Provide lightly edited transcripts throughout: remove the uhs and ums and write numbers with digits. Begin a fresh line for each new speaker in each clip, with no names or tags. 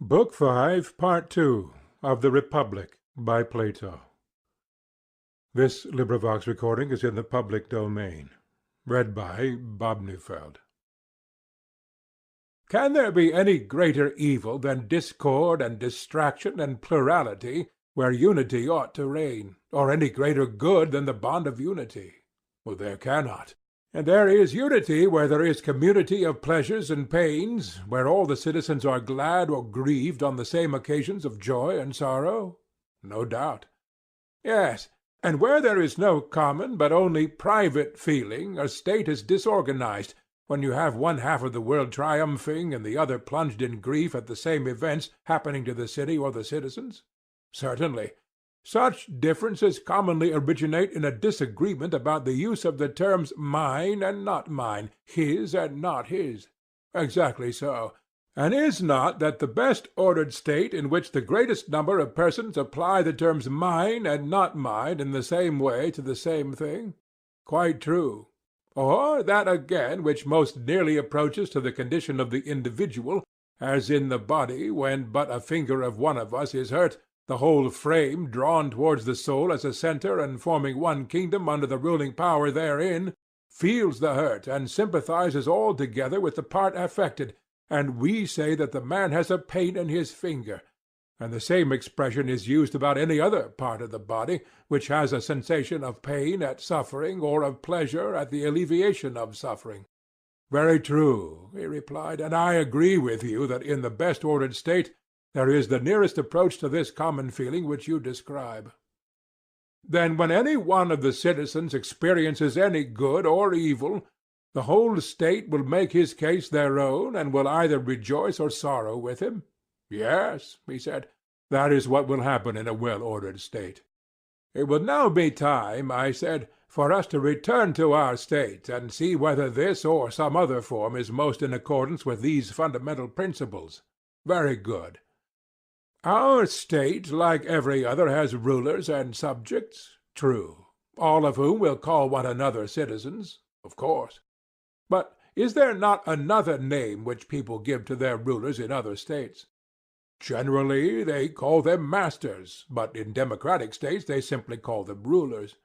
Book 5, Part 2 of The Republic by Plato. This recording is in the public domain. Read by Bob Neufeld. Can there be any greater evil than discord and distraction and plurality, where unity ought to reign, or any greater good than the bond of unity? Well, there cannot. And there is unity where there is community of pleasures and pains, where all the citizens are glad or grieved on the same occasions of joy and sorrow? No doubt. Yes, and where there is no common but only private feeling, a state is disorganized, when you have one half of the world triumphing and the other plunged in grief at the same events happening to the city or the citizens? Certainly. Such differences commonly originate in a disagreement about the use of the terms mine and not mine, his and not his. Exactly so. And is not that the best ordered state in which the greatest number of persons apply the terms mine and not mine in the same way to the same thing? Quite true. Or that again which most nearly approaches to the condition of the individual, as in the body when but a finger of one of us is hurt, the whole frame drawn towards the soul as a centre and forming one kingdom under the ruling power therein, feels the hurt and sympathizes altogether with the part affected, and we say that the man has a pain in his finger, and the same expression is used about any other part of the body which has a sensation of pain at suffering or of pleasure at the alleviation of suffering. Very true, he replied, and I agree with you that in the best ordered state there is the nearest approach to this common feeling which you describe. Then when any one of the citizens experiences any good or evil, the whole state will make his case their own, and will either rejoice or sorrow with him? Yes, he said, that is what will happen in a well-ordered state. It will now be time, I said, for us to return to our state, and see whether this or some other form is most in accordance with these fundamental principles. Very good. Our state, like every other, has rulers and subjects. True. All of whom will call one another citizens. Of course. But is there not another name which people give to their rulers in other states? Generally they call them masters, but in democratic states they simply call them rulers.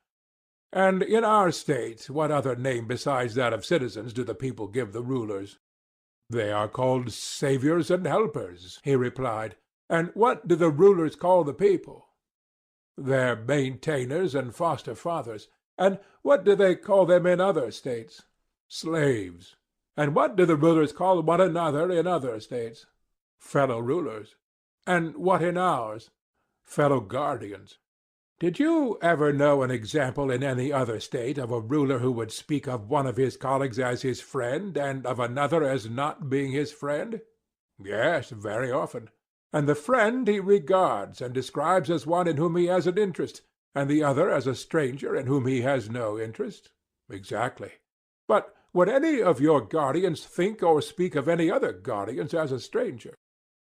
And in our state what other name besides that of citizens do the people give the rulers? They are called saviors and helpers, he replied. And what do the rulers call the people? Their maintainers and foster fathers. And what do they call them in other states? Slaves. And what do the rulers call one another in other states? Fellow rulers. And what in ours? Fellow guardians. Did you ever know an example in any other state of a ruler who would speak of one of his colleagues as his friend, and of another as not being his friend? Yes, very often. And the friend he regards and describes as one in whom he has an interest, and the other as a stranger in whom he has no interest? Exactly. But would any of your guardians think or speak of any other guardians as a stranger?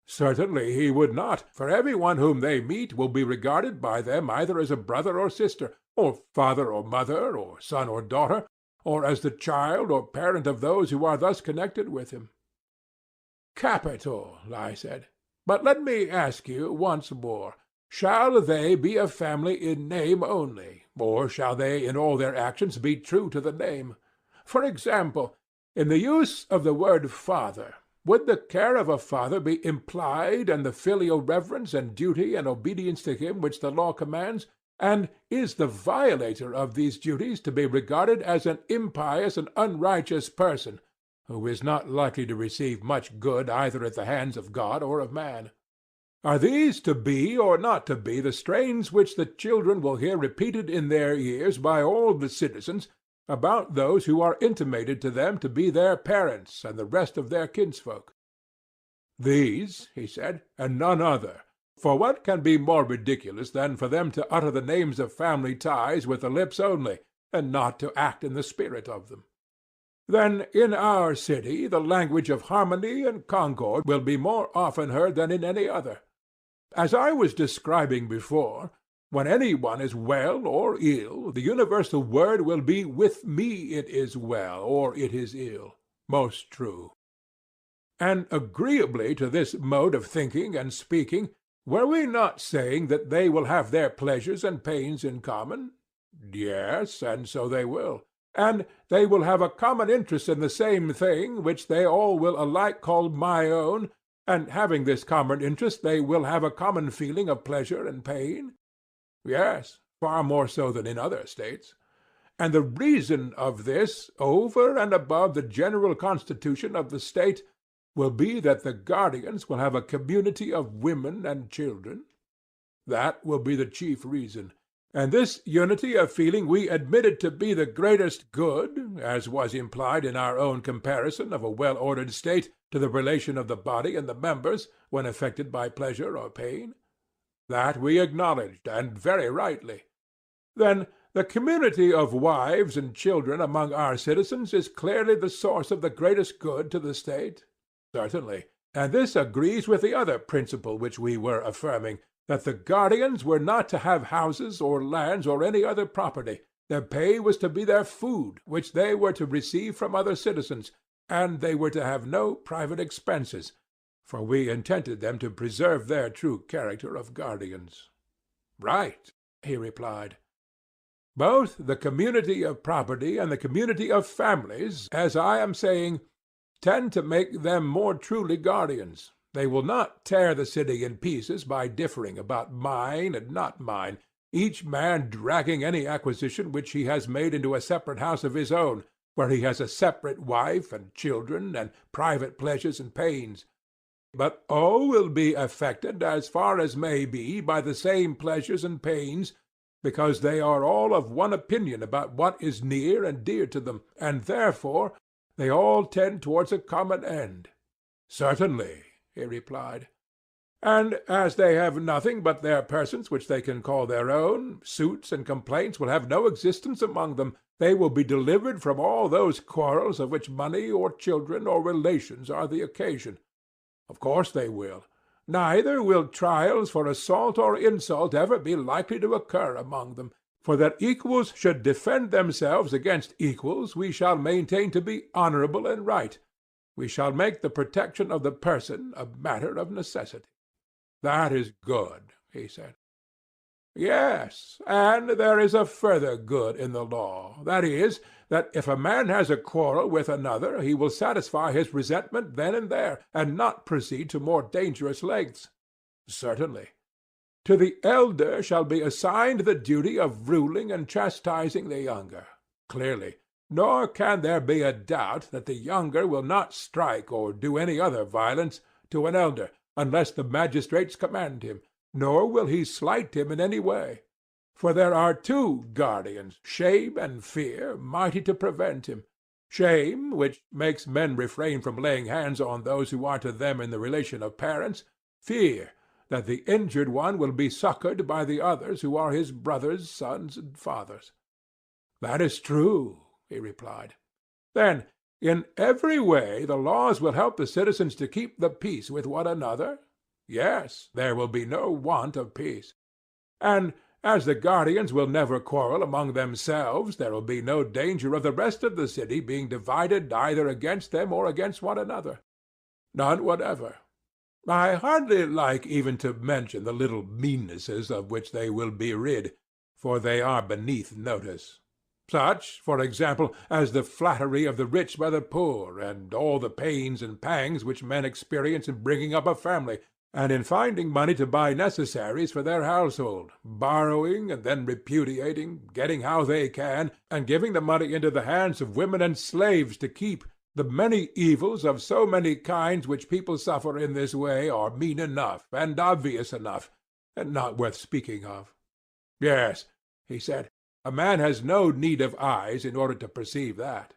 Certainly he would not, for every one whom they meet will be regarded by them either as a brother or sister, or father or mother, or son or daughter, or as the child or parent of those who are thus connected with him. Capital, I said. But let me ask you once more, shall they be a family in name only, or shall they in all their actions be true to the name? For example, in the use of the word father, would the care of a father be implied, and the filial reverence and duty and obedience to him which the law commands? And is the violator of these duties to be regarded as an impious and unrighteous person, who is not likely to receive much good either at the hands of God or of man? Are these to be or not to be the strains which the children will hear repeated in their ears by all the citizens about those who are intimated to them to be their parents and the rest of their kinsfolk? These, he said, and none other. For what can be more ridiculous than for them to utter the names of family ties with the lips only, and not to act in the spirit of them? Then in our city the language of harmony and concord will be more often heard than in any other. As I was describing before, when any one is well or ill, the universal word will be, with me it is well, or it is ill. Most true. And agreeably to this mode of thinking and speaking, were we not saying that they will have their pleasures and pains in common? Yes, and so they will. And they will have a common interest in the same thing, which they all will alike call my own, and having this common interest they will have a common feeling of pleasure and pain? Yes, far more so than in other states. And the reason of this, over and above the general constitution of the state, will be that the guardians will have a community of women and children. That will be the chief reason. And this unity of feeling we admitted to be the greatest good, as was implied in our own comparison of a well-ordered state to the relation of the body and the members when affected by pleasure or pain. That we acknowledged, and very rightly. Then the community of wives and children among our citizens is clearly the source of the greatest good to the state. Certainly. And this agrees with the other principle which we were affirming, that the guardians were not to have houses or lands or any other property. Their pay was to be their food, which they were to receive from other citizens, and they were to have no private expenses, for we intended them to preserve their true character of guardians. Right, he replied. Both the community of property and the community of families, as I am saying, tend to make them more truly guardians. They will not tear the city in pieces by differing about mine and not mine, each man dragging any acquisition which he has made into a separate house of his own, where he has a separate wife and children and private pleasures and pains. But all will be affected, as far as may be, by the same pleasures and pains, because they are all of one opinion about what is near and dear to them, and therefore they all tend towards a common end. Certainly, he replied. And as they have nothing but their persons which they can call their own, suits and complaints will have no existence among them. They will be delivered from all those quarrels of which money or children or relations are the occasion. Of course they will. Neither will trials for assault or insult ever be likely to occur among them. For that equals should defend themselves against equals we shall maintain to be honorable and right. We shall make the protection of the person a matter of necessity. That is good, he said. Yes, and there is a further good in the law. That is, that if a man has a quarrel with another, he will satisfy his resentment then and there, and not proceed to more dangerous lengths. Certainly. To the elder shall be assigned the duty of ruling and chastising the younger. Clearly. Nor can there be a doubt that the younger will not strike or do any other violence to an elder, unless the magistrates command him, nor will he slight him in any way. For there are two guardians, shame and fear, mighty to prevent him. Shame, which makes men refrain from laying hands on those who are to them in the relation of parents. Fear, that the injured one will be succored by the others who are his brothers, sons, and fathers. That is true, he replied. Then, in every way the laws will help the citizens to keep the peace with one another? Yes, there will be no want of peace. And as the guardians will never quarrel among themselves, there will be no danger of the rest of the city being divided either against them or against one another. None whatever. I hardly like even to mention the little meannesses of which they will be rid, for they are beneath notice. Such, for example, as the flattery of the rich by the poor, and all the pains and pangs which men experience in bringing up a family, and in finding money to buy necessaries for their household, borrowing and then repudiating, getting how they can, and giving the money into the hands of women and slaves to keep. The many evils of so many kinds which people suffer in this way are mean enough and obvious enough, and not worth speaking of. Yes, he said, a man has no need of eyes in order to perceive that.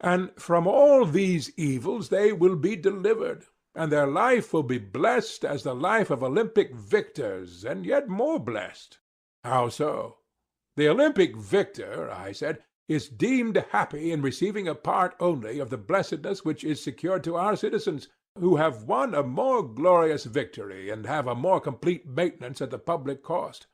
And from all these evils they will be delivered, and their life will be blessed as the life of Olympic victors, and yet more blessed. How so? The Olympic victor, I said, is deemed happy in receiving a part only of the blessedness which is secured to our citizens, who have won a more glorious victory and have a more complete maintenance at the public cost.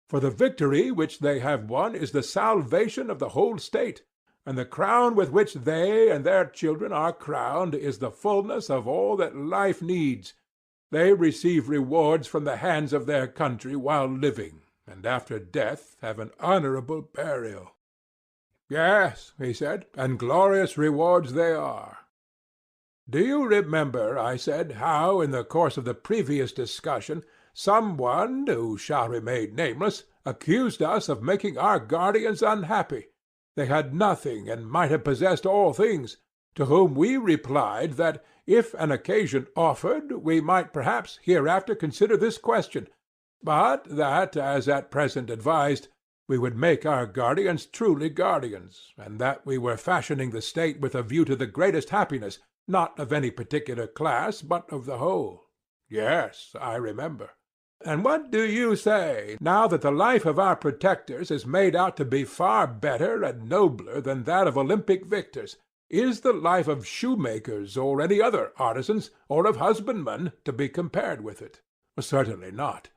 For the victory which they have won is the salvation of the whole state, and the crown with which they and their children are crowned is the fullness of all that life needs. They receive rewards from the hands of their country while living, and after death have an honorable burial. Yes, he said, and glorious rewards they are. Do you remember, I said, how in the course of the previous discussion some one, who shall remain nameless, accused us of making our guardians unhappy? They had nothing and might have possessed all things, to whom we replied that if an occasion offered, we might perhaps hereafter consider this question, but that, as at present advised, we would make our guardians truly guardians, and that we were fashioning the state with a view to the greatest happiness, not of any particular class, but of the whole. Yes, I remember. And what do you say, now that the life of our protectors is made out to be far better and nobler than that of Olympic victors? Is the life of shoemakers or any other artisans, or of husbandmen, to be compared with it? Certainly not.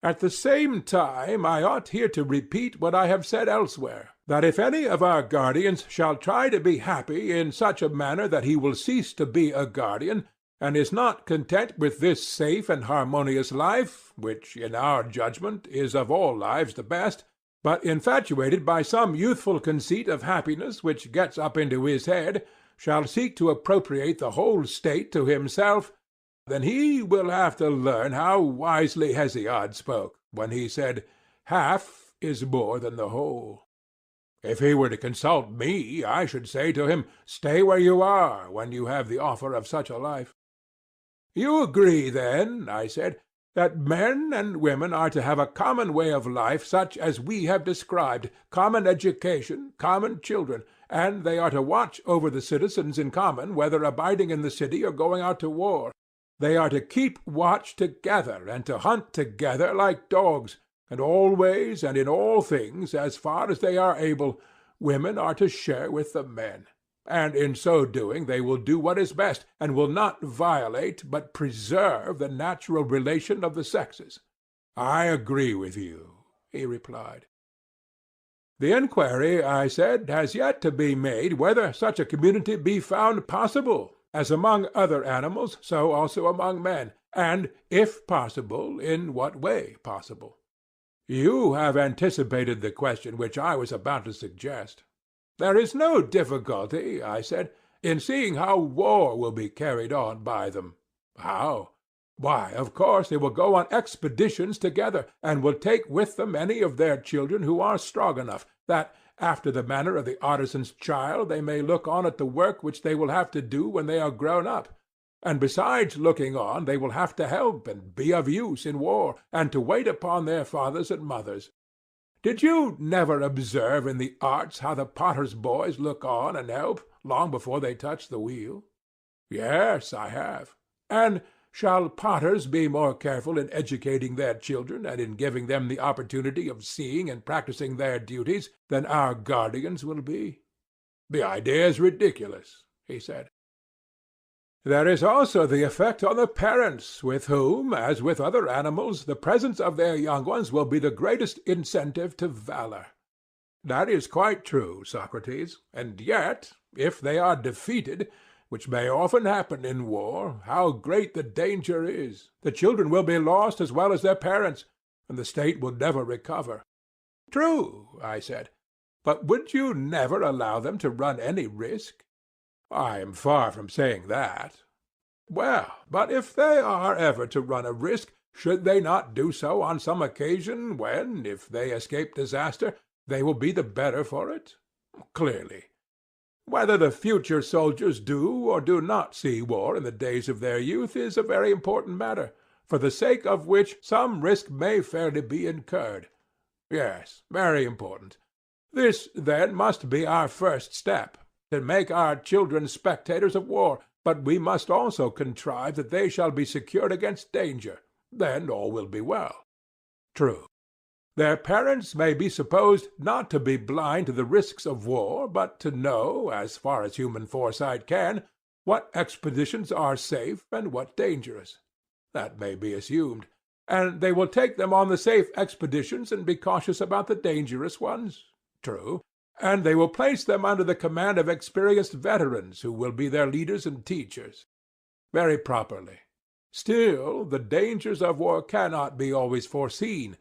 At the same time I ought here to repeat what I have said elsewhere, that if any of our guardians shall try to be happy in such a manner that he will cease to be a guardian, and is not content with this safe and harmonious life, which in our judgment is of all lives the best, but infatuated by some youthful conceit of happiness which gets up into his head, shall seek to appropriate the whole state to himself, then he will have to learn how wisely Hesiod spoke, when he said, "Half is more than the whole." If he were to consult me, I should say to him, "Stay where you are, when you have the offer of such a life." You agree, then, I said, that men and women are to have a common way of life such as we have described, common education, common children, and they are to watch over the citizens in common, whether abiding in the city or going out to war. They are to keep watch together, and to hunt together like dogs, and always and in all things, as far as they are able, women are to share with the men. And in so doing they will do what is best, and will not violate, but preserve the natural relation of the sexes. I agree with you, he replied. The inquiry, I said, has yet to be made whether such a community be found possible, as among other animals, so also among men, and, if possible, in what way possible. You have anticipated the question which I was about to suggest. There is no difficulty, I said, in seeing how war will be carried on by them. How? Why, of course they will go on expeditions together, and will take with them any of their children who are strong enough, that, after the manner of the artisan's child, they may look on at the work which they will have to do when they are grown up. And besides looking on, they will have to help and be of use in war, and to wait upon their fathers and mothers. Did you never observe in the arts how the potter's boys look on and help, long before they touch the wheel? Yes, I have. And shall potters be more careful in educating their children and in giving them the opportunity of seeing and practicing their duties than our guardians will be? The idea is ridiculous, he said. There is also the effect on the parents, with whom, as with other animals, the presence of their young ones will be the greatest incentive to valor. That is quite true, Socrates, and yet, if they are defeated, which may often happen in war, how great the danger is! The children will be lost as well as their parents, and the state will never recover. True, I said, but would you never allow them to run any risk? I am far from saying that. Well, but if they are ever to run a risk, should they not do so on some occasion when, if they escape disaster, they will be the better for it? Clearly. Whether the future soldiers do or do not see war in the days of their youth is a very important matter, for the sake of which some risk may fairly be incurred. Yes, very important. This, then, must be our first step, to make our children spectators of war, but we must also contrive that they shall be secured against danger. Then all will be well. True. Their parents may be supposed not to be blind to the risks of war, but to know, as far as human foresight can, what expeditions are safe and what dangerous. That may be assumed. And they will take them on the safe expeditions and be cautious about the dangerous ones. True. and they will place them under the command of experienced veterans who will be their leaders and teachers. Very properly. Still, the dangers of war cannot be always foreseen.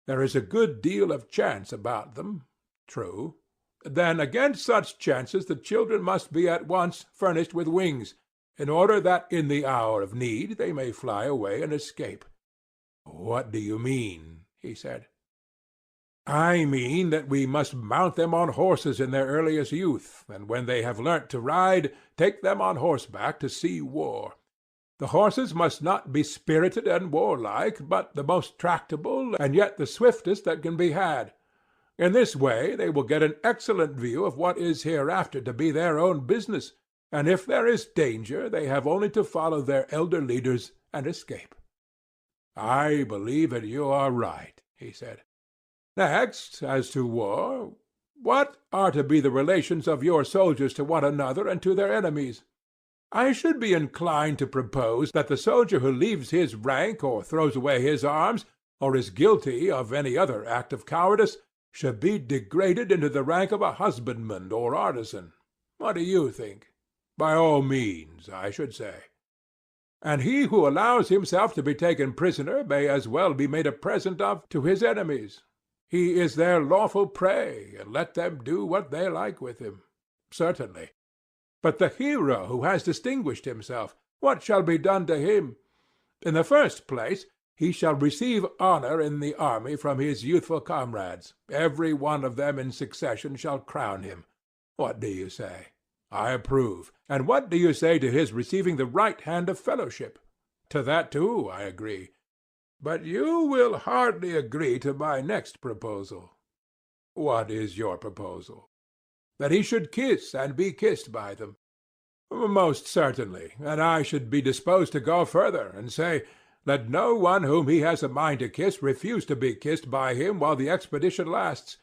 There is a good deal of chance about them. True. Then against such chances the children must be at once furnished with wings, in order that in the hour of need they may fly away and escape. What do you mean? He said. I mean that we must mount them on horses in their earliest youth, and when they have learnt to ride, take them on horseback to see war. The horses must not be spirited and warlike, but the most tractable, and yet the swiftest that can be had. In this way they will get an excellent view of what is hereafter to be their own business, and if there is danger they have only to follow their elder leaders and escape. I believe that you are right, he said. Next, as to war, what are to be the relations of your soldiers to one another and to their enemies? I should be inclined to propose that the soldier who leaves his rank or throws away his arms, or is guilty of any other act of cowardice, should be degraded into the rank of a husbandman or artisan. What do you think? By all means, I should say. And he who allows himself to be taken prisoner may as well be made a present of to his enemies. He is their lawful prey, and let them do what they like with him. Certainly. But the hero who has distinguished himself, what shall be done to him? In the first place, he shall receive honor in the army from his youthful comrades. Every one of them in succession shall crown him. What do you say? I approve. And what do you say to his receiving the right hand of fellowship? To that, too, I agree. But you will hardly agree to my next proposal. What is your proposal? That he should kiss and be kissed by them. Most certainly, and I should be disposed to go further, and say, let no one whom he has a mind to kiss refuse to be kissed by him while the expedition lasts,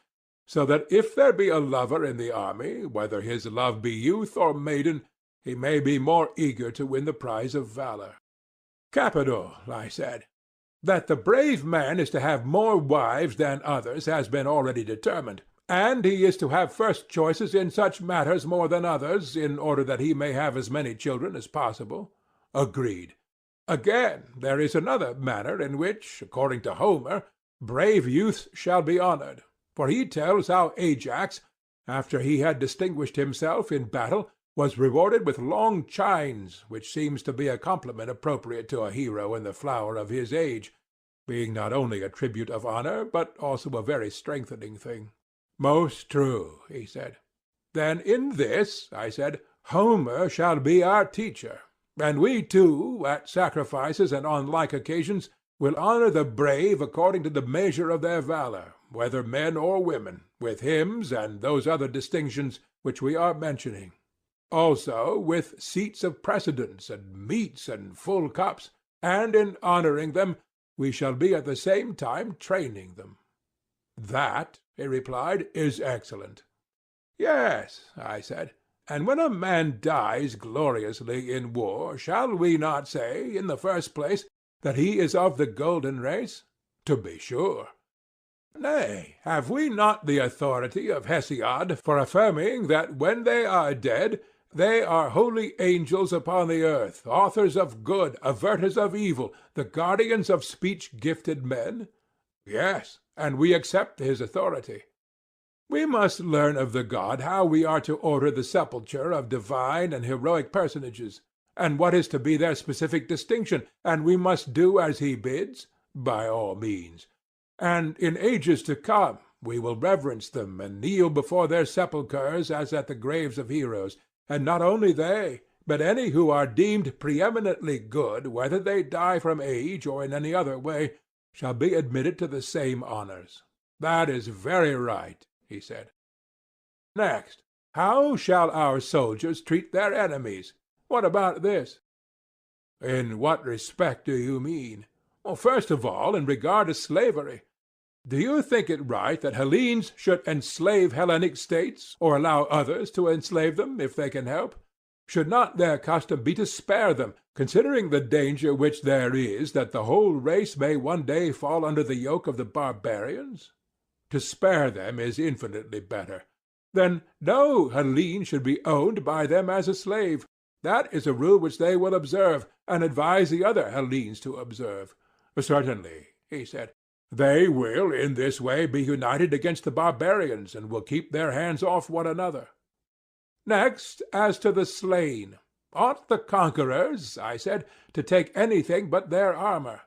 so that if there be a lover in the army, whether his love be youth or maiden, he may be more eager to win the prize of valor. Capital, I said. That the brave man is to have more wives than others has been already determined, and he is to have first choices in such matters more than others, in order that he may have as many children as possible. Agreed. Again, there is another manner in which, according to Homer, brave youths shall be honored, for he tells how Ajax, after he had distinguished himself in battle, was rewarded with long chines, which seems to be a compliment appropriate to a hero in the flower of his age, being not only a tribute of honor, but also a very strengthening thing. Most true, he said. Then in this, I said, Homer shall be our teacher, and we too, at sacrifices and on like occasions, will honor the brave according to the measure of their valor, whether men or women, with hymns and those other distinctions which we are mentioning. Also with seats of precedence and meats and full cups, and in honoring them we shall be at the same time training them. That, he replied, is excellent. Yes, I said, and when a man dies gloriously in war, shall we not say, in the first place, that he is of the golden race? To be sure. Nay, have we not the authority of Hesiod for affirming that when they are dead, they are holy angels upon the earth, authors of good, averters of evil, the guardians of speech-gifted men? Yes, and we accept his authority. We must learn of the god how we are to order the sepulture of divine and heroic personages, and what is to be their specific distinction, and we must do as he bids, by all means. And in ages to come we will reverence them and kneel before their sepulchres as at the graves of heroes, and not only they, but any who are deemed preeminently good, whether they die from age or in any other way, shall be admitted to the same honors. That is very right, he said. Next, how shall our soldiers treat their enemies? What about this? In what respect do you mean? Well, first of all, in regard to slavery. Do you think it right that Hellenes should enslave Hellenic states, or allow others to enslave them, if they can help? Should not their custom be to spare them, considering the danger which there is that the whole race may one day fall under the yoke of the barbarians? To spare them is infinitely better. then no Hellene should be owned by them as a slave. That is a rule which they will observe, and advise the other Hellenes to observe. Certainly, he said. They will in this way be united against the barbarians, and will keep their hands off one another. Next, as to the slain. Ought the conquerors, I said, to take anything but their armor?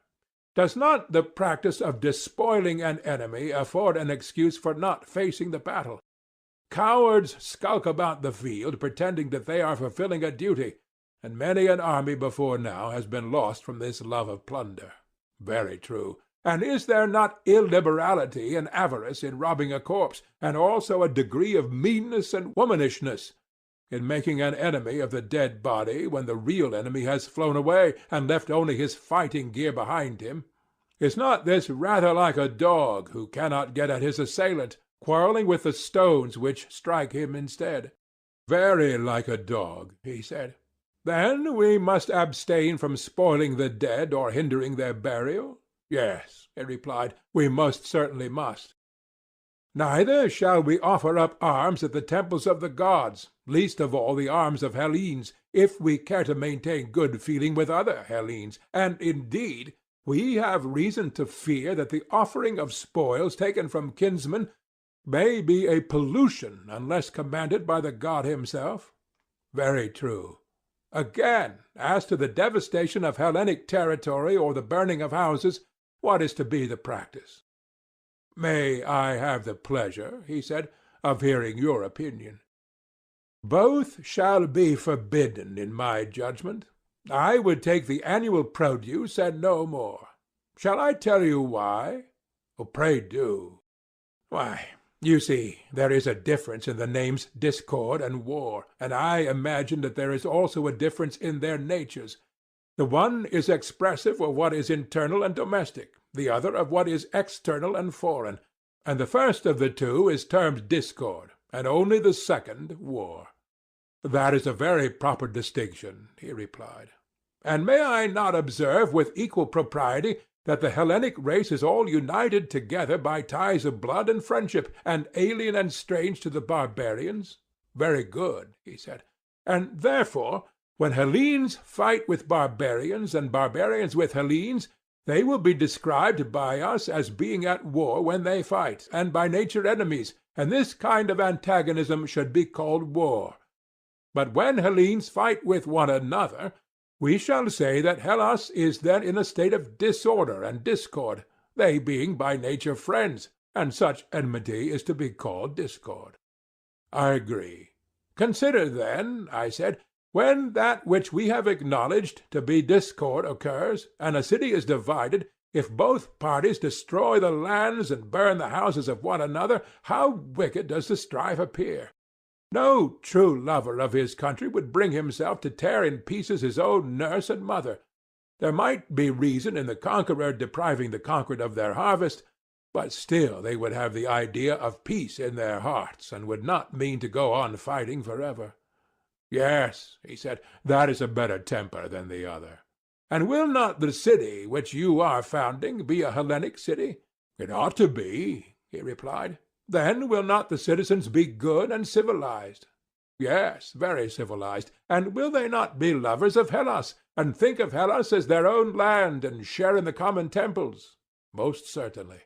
Does not the practice of despoiling an enemy afford an excuse for not facing the battle? Cowards skulk about the field pretending that they are fulfilling a duty, and many an army before now has been lost from this love of plunder. Very true. And is there not illiberality and avarice in robbing a corpse, and also a degree of meanness and womanishness in making an enemy of the dead body when the real enemy has flown away and left only his fighting gear behind him? Is not this rather like a dog who cannot get at his assailant, quarrelling with the stones which strike him instead? Very like a dog, he said. Then we must abstain from spoiling the dead or hindering their burial? Yes, he replied, we most certainly must. Neither shall we offer up arms at the temples of the gods, least of all the arms of Hellenes, if we care to maintain good feeling with other Hellenes, and indeed we have reason to fear that the offering of spoils taken from kinsmen may be a pollution unless commanded by the god himself. Very true. Again, as to the devastation of Hellenic territory or the burning of houses, what is to be the practice? May I have the pleasure, he said, of hearing your opinion? Both shall be forbidden in my judgment. I would take the annual produce and no more. Shall I tell you why? Oh, pray do. Why, you see, there is a difference in the names discord and war, and I imagine that there is also a difference in their natures. The one is expressive of what is internal and domestic, the other of what is external and foreign, and the first of the two is termed discord, and only the second war. That is a very proper distinction, he replied. And may I not observe with equal propriety that the Hellenic race is all united together by ties of blood and friendship, and alien and strange to the barbarians? Very good, he said. And therefore, when Hellenes fight with barbarians, and barbarians with Hellenes, they will be described by us as being at war when they fight, and by nature enemies, and this kind of antagonism should be called war. But when Hellenes fight with one another, we shall say that Hellas is then in a state of disorder and discord, they being by nature friends, and such enmity is to be called discord. I agree. Consider then, I said, when that which we have acknowledged to be discord occurs, and a city is divided, if both parties destroy the lands and burn the houses of one another, how wicked does the strife appear! No true lover of his country would bring himself to tear in pieces his own nurse and mother. There might be reason in the conqueror depriving the conquered of their harvest, but still they would have the idea of peace in their hearts, and would not mean to go on fighting forever. Yes, he said, that is a better temper than the other. And will not the city which you are founding be a Hellenic city? It ought to be, he replied. Then will not the citizens be good and civilized? Yes, very civilized. And will they not be lovers of Hellas, and think of Hellas as their own land, and share in the common temples? Most certainly.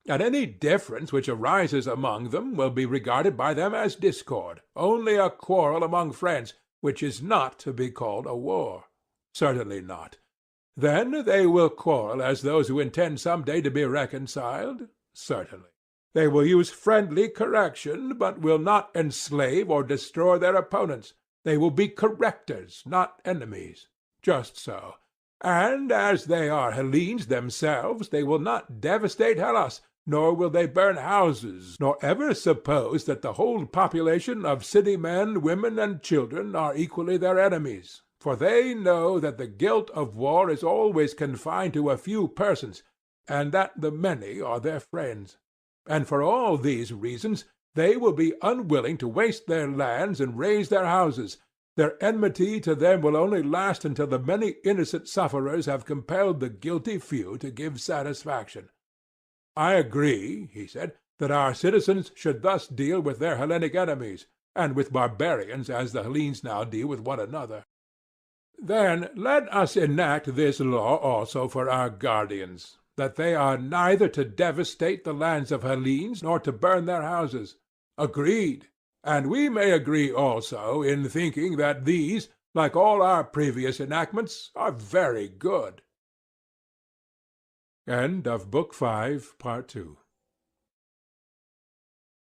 And any difference which arises among them will be regarded by them as discord, only a quarrel among friends, which is not to be called a war. Certainly not. Then they will quarrel as those who intend some day to be reconciled? Certainly. They will use friendly correction, but will not enslave or destroy their opponents. They will be correctors, not enemies. Just so. And as they are Hellenes themselves, they will not devastate Hellas, nor will they burn houses, nor ever suppose that the whole population of city men, women, and children are equally their enemies, for they know that the guilt of war is always confined to a few persons, and that the many are their friends. And for all these reasons they will be unwilling to waste their lands and raze their houses. Their enmity to them will only last until the many innocent sufferers have compelled the guilty few to give satisfaction. I agree, he said, that our citizens should thus deal with their Hellenic enemies, and with barbarians as the Hellenes now deal with one another. Then let us enact this law also for our guardians, that they are neither to devastate the lands of Hellenes nor to burn their houses. Agreed. And we may agree also in thinking that these, like all our previous enactments, are very good. End of Book 5, Part 2.